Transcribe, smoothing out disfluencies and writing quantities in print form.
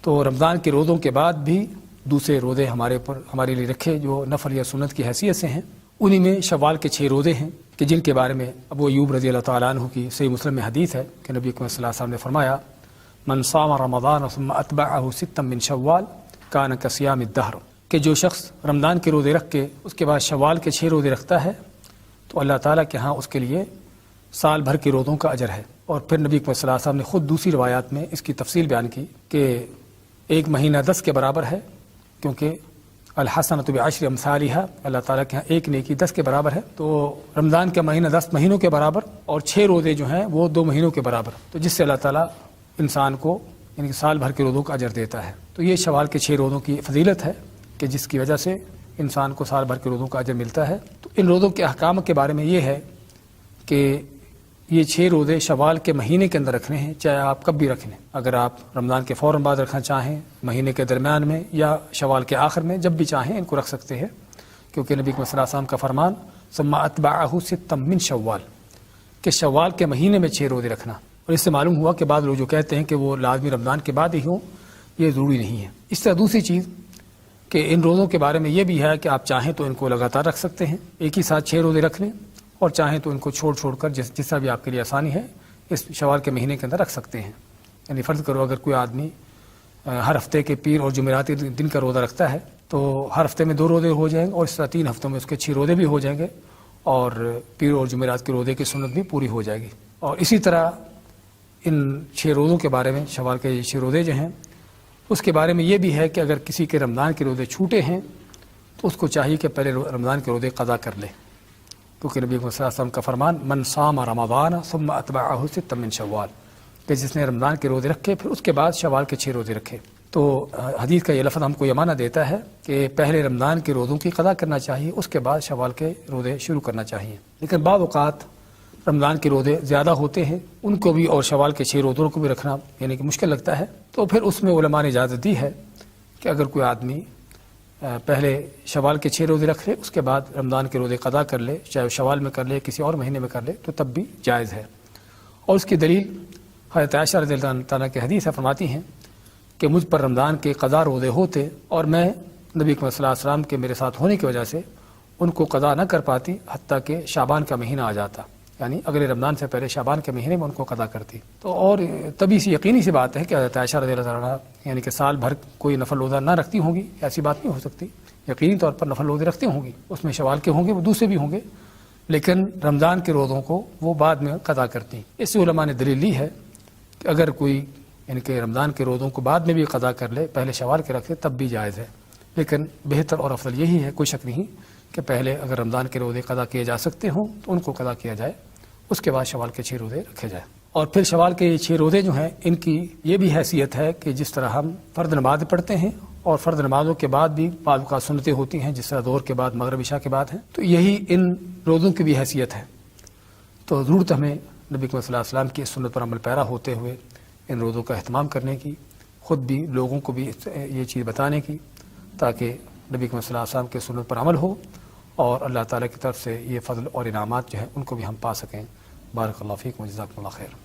تو رمضان کے روزوں کے بعد بھی دوسرے روزے ہمارے لیے رکھے جو نفل یا سنت کی حیثیت سے ہیں. انہی میں شوال کے 6 روزے ہیں کہ جن کے بارے میں ابو ایوب رضی اللہ تعالیٰ عنہ کی صحیح مسلم میں حدیث ہے کہ نبی اکرم صلی اللہ علیہ وسلم نے فرمایا من صام رمضان ثم اتبعه ستا من شوال کان کصیام الدہر، کہ جو شخص رمضان کے روزے رکھ کے اس کے بعد شوال کے 6 روزے رکھتا ہے تو اللہ تعالیٰ کے ہاں اس کے لیے سال بھر کے روزوں کا اجر ہے. اور پھر نبی اکرم صلی اللہ علیہ وسلم نے خود دوسری روایات میں اس کی تفصیل بیان کی کہ 1 مہینہ 10 کے برابر ہے، کیونکہ الحسنۃ بعشر امثالها، اللہ تعالیٰ کے ہاں ایک نیکی 10 کے برابر ہے. تو رمضان کا مہینہ 10 مہینوں کے برابر اور 6 روزے جو ہیں وہ 2 مہینوں کے برابر، تو جس سے اللہ تعالیٰ انسان کو یعنی کہ سال بھر کے روزوں کا اجر دیتا ہے. تو یہ شوال کے 6 روزوں کی فضیلت ہے کہ جس کی وجہ سے انسان کو سال بھر کے روزوں کا اجر ملتا ہے. تو ان روزوں کے احکام کے بارے میں یہ ہے کہ یہ 6 روزے شوال کے مہینے کے اندر رکھنے ہیں، چاہے آپ کب بھی رکھ لیں. اگر آپ رمضان کے فوراً بعد رکھنا چاہیں، مہینے کے درمیان میں، یا شوال کے آخر میں، جب بھی چاہیں ان کو رکھ سکتے ہیں، کیونکہ نبی صلی اللہ علیہ وسلم کا فرمان ثم اتبعه ستا من شوال، کہ شوال کے مہینے میں 6 روزے رکھنا. اور اس سے معلوم ہوا کہ بعض لوگ جو کہتے ہیں کہ وہ لازمی رمضان کے بعد ہی ہوں، یہ ضروری نہیں ہے. اس طرح دوسری چیز کہ ان روزوں کے بارے میں یہ بھی ہے کہ آپ چاہیں تو ان کو لگاتار رکھ سکتے ہیں، ایک ہی ساتھ 6 روزے رکھ لیں، اور چاہیں تو ان کو چھوڑ کر جس طرح بھی آپ کے لیے آسانی ہے اس شوال کے مہینے کے اندر رکھ سکتے ہیں. یعنی فرض کرو اگر کوئی آدمی ہر ہفتے کے پیر اور جمعرات دن کا روزہ رکھتا ہے تو ہر ہفتے میں 2 روزے ہو جائیں گے، اور اس طرح 3 ہفتوں میں اس کے 6 روزے بھی ہو جائیں گے، اور پیر اور جمعرات کے روزے کی سنت بھی پوری ہو جائے گی. اور اسی طرح ان 6 روزوں کے بارے میں، شوال کے 6 روزے جو ہیں اس کے بارے میں یہ بھی ہے کہ اگر کسی کے رمضان کے روزے چھوٹے ہیں تو اس کو چاہیے کہ پہلے رمضان کے روزے قضا کر لے، کیونکہ نبی صلی اللہ علیہ وسلم کا فرمان من صام رمضان ثم اتبعه ستا من شوال، کہ جس نے رمضان کے روزے رکھے پھر اس کے بعد شوال کے 6 روزے رکھے. تو حدیث کا یہ لفظ ہم کو یہ معنی دیتا ہے کہ پہلے رمضان کے روزوں کی قضا کرنا چاہیے، اس کے بعد شوال کے روزے شروع کرنا چاہیے. لیکن بعض اوقات رمضان کے روزے زیادہ ہوتے ہیں، ان کو بھی اور شوال کے 6 روزوں کو بھی رکھنا یعنی کہ مشکل لگتا ہے. تو پھر اس میں علماء نے اجازت دی ہے کہ اگر کوئی آدمی پہلے شوال کے 6 روزے رکھ لے، اس کے بعد رمضان کے روزے قضا کر لے، چاہے شوال میں کر لے کسی اور مہینے میں کر لے، تو تب بھی جائز ہے. اور اس کی دلیل حضرت عائشہ رضی اللہ تعالیٰ کی حدیث ہے، فرماتی ہیں کہ مجھ پر رمضان کے قضا روزے ہوتے اور میں نبی صلی اللہ علیہ وسلم کے میرے ساتھ ہونے کی وجہ سے ان کو قضا نہ کر پاتی حتیٰ کہ شعبان کا مہینہ آ جاتا، یعنی اگلے رمضان سے پہلے شعبان کے مہینے میں ان کو قضا کرتی. تو اور تبھی سی یقینی سی بات ہے کہ حضرت عائشہ رضی اللہ عنہا یعنی کہ سال بھر کوئی نفل روزہ نہ رکھتی ہوں گی، ایسی بات نہیں ہو سکتی. یقینی طور پر نفل روزے رکھتے ہوں گی، اس میں شوال کے ہوں گے، وہ دوسرے بھی ہوں گے، لیکن رمضان کے روزوں کو وہ بعد میں قضا کرتی. اس سے علماء نے دلیل لی ہے کہ اگر کوئی یعنی کہ رمضان کے روزوں کو بعد میں بھی قضا کر لے، پہلے شوال کے رکھے، تب بھی جائز ہے. لیکن بہتر اور افضل یہی ہے، کوئی شک نہیں کہ پہلے اگر رمضان کے روزے قضا کیے جا سکتے ہوں تو ان کو قضا کیا جائے، اس کے بعد شوال کے 6 روزے رکھے جائے. اور پھر شوال کے یہ 6 روزے جو ہیں ان کی یہ بھی حیثیت ہے کہ جس طرح ہم فرض نماز پڑھتے ہیں اور فرض نمازوں کے بعد بھی بعض اوقات سنتیں ہوتی ہیں، جس طرح ظہر کے بعد، مغرب عشاء کے بعد ہیں، تو یہی ان روزوں کی بھی حیثیت ہے. تو ضرورت ہمیں نبی صلی اللہ علیہ وسلم کی اس سنت پر عمل پیرا ہوتے ہوئے ان روزوں کا اہتمام کرنے کی، خود بھی لوگوں کو بھی یہ چیز بتانے کی، تاکہ نبی صلی اللہ علیہ وسلم کے سنت پر عمل ہو اور اللہ تعالیٰ کی طرف سے یہ فضل اور انعامات جو ہیں ان کو بھی ہم پا سکیں. بارک اللہ فیکم و جزاکم اللہ خیر.